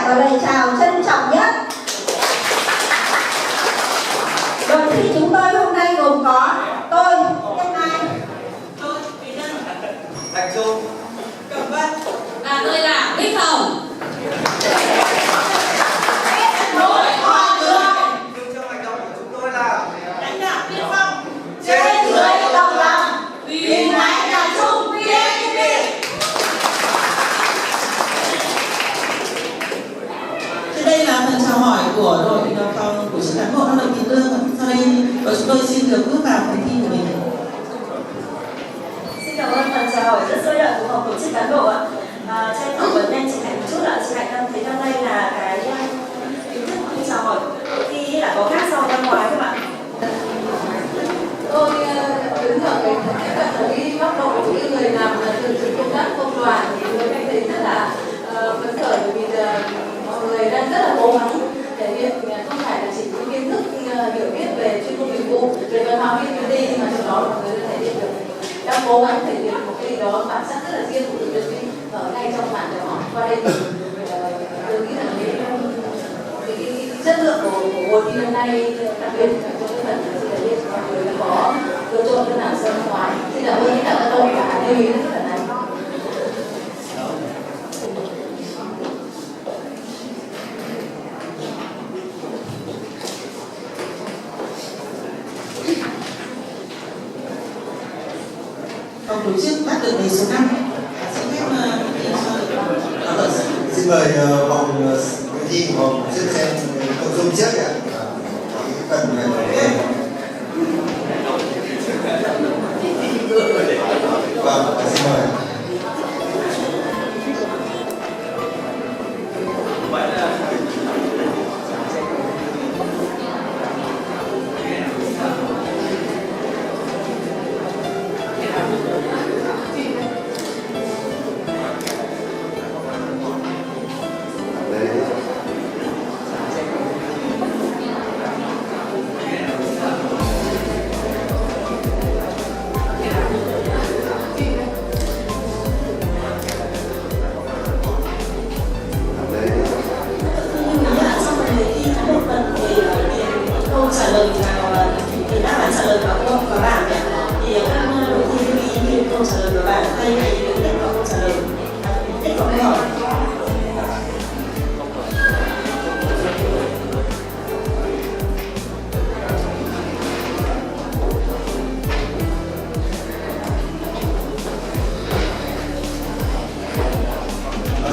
trả lời chào trân trọng nhất. Đội thi chúng tôi hôm nay gồm có tôi, Nhân Mai, tôi, Thúy Nhân, Thành Trung, Cẩm Vân, và tôi là Bích Hồng. Nội hòa người, phương châm hành động của chúng tôi là lãnh đạo tiên phong, trên dưới đồng lòng, Vì vì mái nhà chung VNPT. Trên đây là phần chào hỏi của đội phòng của chị cán bộ lao động tiền lương. Sau đây đội chúng tôi xin được bước vào phần thi của mình. Xin cảm ơn phần chào hỏi rất sôi động của phòng tổ chức cán bộ ạ. Cho em phỏng vấn nhanh chị Hạnh một chút ạ. Chị Hạnh thấy năm nay là cái hình thức chào hỏi cuộc thi là có khác so với năm ngoái không ạ? Tôi đứng ở cái tiếp cận ở cái góc độ của những người làm thường trực công tác công đoàn thì tôi cảm thấy rất là phấn khởi bởi vì mọi người đang rất là cố gắng thể hiện không phải là chỉ những kiến thức hiểu biết về chuyên môn nghiệp vụ về văn hóa VNPT, nhưng mà trong đó mọi người đã thể hiện được đang cố gắng thể hiện một cái gì đó bản sắc rất là riêng của từng đơn vị ở ngay trong bản nhỏ. Qua đây thì tôi nghĩ là cái chất lượng của cuộc thi năm nay đặc biệt là trong cái phần chị thể hiện mọi người đã có lựa chọn cái nào sân ngoài. Xin cảm ơn tất cả các đội đã lưu ý đến cái phần này. Phòng tổ chức bắt được đề số 5. Xin phép thảo luận. xin mời phòng thi của phòng trước xem nội dung trước ạ. Cái phần này vâng, xin mời.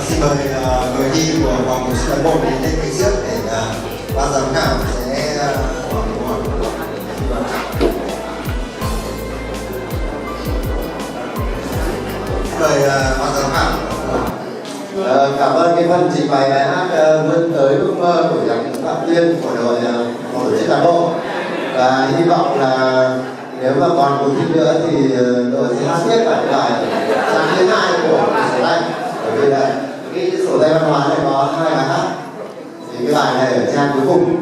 Xin mời người thi của phòng tổ chức cán bộ đến lên phía trước để ban giám khảo sẽ hỏi câu hỏi. Mời ban giám khảo. Cảm ơn cái phần trình bày bài hát vươn tới ước mơ của giảng phạm Tuyên của đội phòng tổ chức cán bộ, và hy vọng là nếu mà còn một thi nữa thì đội sẽ hát tiếp cả cái bài trang thứ 2 của sổ tay, bởi vì là cái sổ tay văn hóa này có 2 bài hát thì cái bài này ở trang cuối cùng.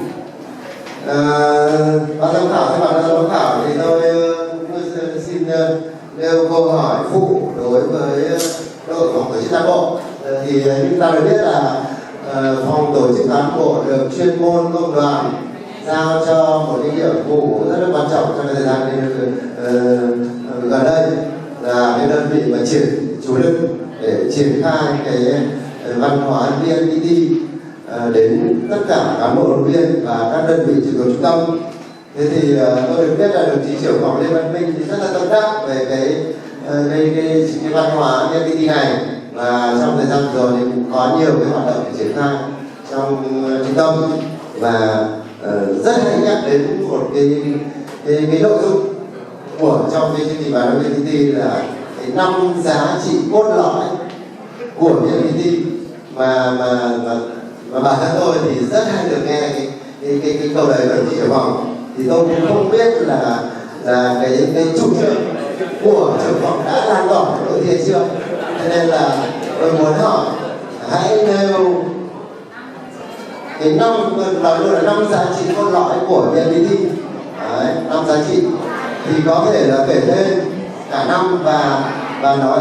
Ban giám khảo, thay mặt ban giám khảo thì tôi xin nêu câu hỏi phụ đối với đội phòng tổ chức cán bộ. Thì chúng ta được biết là phòng tổ chức cán bộ được chuyên môn công đoàn giao cho một cái nhiệm vụ rất là quan trọng trong thời gian gần đây, là cái đơn vị mà chủ lực để triển khai cái văn hóa VNPT đến tất cả cán bộ đoàn viên và các đơn vị trực thuộc trung tâm. Thế thì tôi được biết là đồng chí trưởng phòng Lê Văn Minh thì rất là tâm đắc về cái văn hóa VNPT này, và trong thời gian rồi thì cũng có nhiều cái hoạt động để triển khai trong trung tâm, và rất hay nhắc đến một cái nội dung của trong cái chương trình bài VNPT là cái 5 giá trị cốt lõi của VNPT, mà bản thân tôi thì rất hay được nghe cái câu đấy của đồng chí trưởng phòng, thì tôi cũng không biết là cái chủ trương của trưởng phòng đã lan tỏa trong đội thi chưa, cho nên là tôi muốn hỏi hãy nêu cái 5 giá trị cốt lõi của VNPT. 5 giá trị thì có thể là kể lên cả năm và nói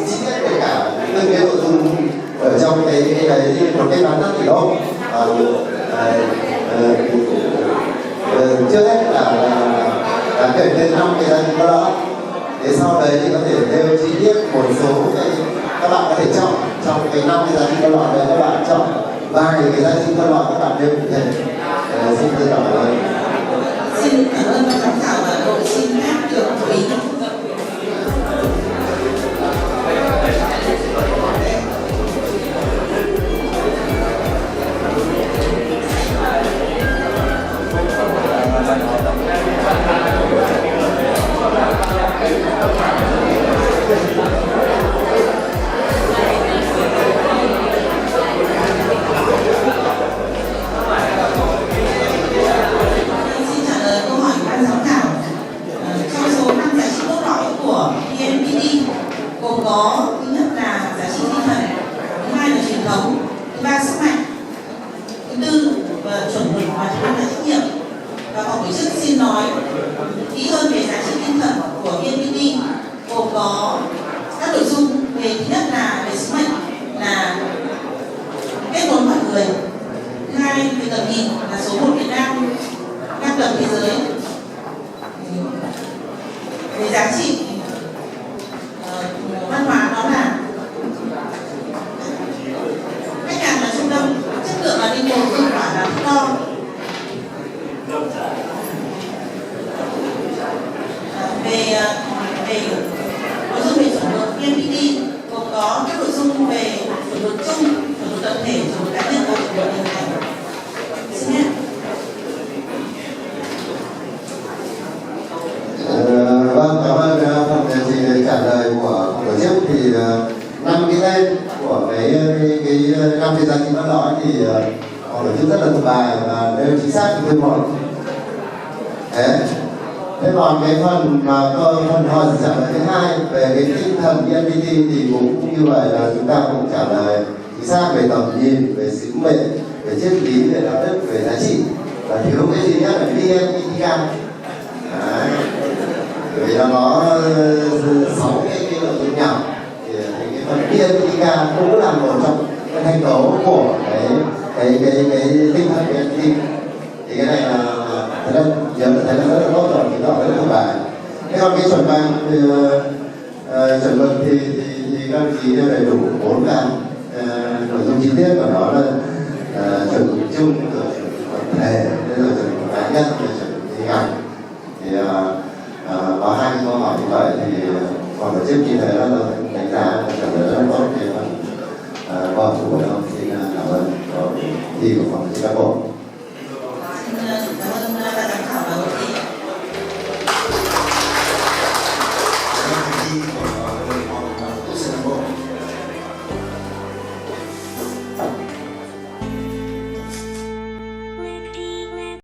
chi tiết về cả từng cái nội dung ở trong cái một cái bán đắt tỷ đô. Trước hết là kể lên 5 cái giá trị có lợi, để sau đấy thì có thể nêu chi tiết một số cái các bạn có thể chọn trong cái 5 cái giá trị có lợi đấy, các bạn chọn vài cái giá trị có lợi các bạn nêu cụ thể. Xin tôi cảm ơn. Xin cảm ơn ban giám khảo và đội xin phép được thú ý. Xin trả lời câu hỏi của ban giám khảo. Trong số 5 giá trị cốt lõi của VNPT gồm có thứ nhất là giá trị tinh thần, thứ hai là truyền thống, thứ ba sức mạnh, thứ tư là chuẩn mực và thứ năm là trách nhiệm. Và phòng tổ chức xin nói kỹ hơn về giá trị tinh thần của VNPT gồm có các nội dung về thứ nhất là về sứ mệnh là kết nối mọi người, thứ hai về tầm nhìn là số 1 Việt Nam ngang tầm thế giới, về giá trị văn hóa đó là khách hàng là trung tâm, chất lượng là đi cùng, hiệu quả là thước đo. Về nội dung về chuẩn mực VNPT gồm có các nội dung về chuẩn mực chung, chuẩn mực tập thể, chuẩn mực cá nhân và chuẩn mực hình thành. Xin hết. Vâng, cảm ơn phần trả lời của phòng tổ chức. Thì 5 cái tên của cái 5 cái giá trị cốt lõi thì phòng tổ chức rất là thuộc bài và đều chính xác từ một. Thế còn cái phần mà phần hỏi trả lời thứ hai về cái tinh thần VNPT thì cũng như vậy là chúng ta cũng trả lời chính xác về tầm nhìn, về sứ mệnh, về triết lý, về đạo đức, về giá trị, và thiếu cái gì nhất là VNPT. Vì nó có 6 cái nội dung nhỏ thì cái phần VNPT cũng là một trong cái thành tố của cái tinh thần VNPT. Thì cái này là thấy là rất là tốt rồi, thì nó rất là thuộc bài. Thế còn cái chuẩn bằng thì chuẩn mực thì các chị đầy đủ 4 cái nội dung chi tiết của nó là chuẩn mực chung, rồi chuẩn mực tập thể, rồi chuẩn mực cá nhân, rồi chuẩn mực hình ảnh. Thì có 2 cái câu hỏi như vậy thì phòng tổ chức như thế là đánh giá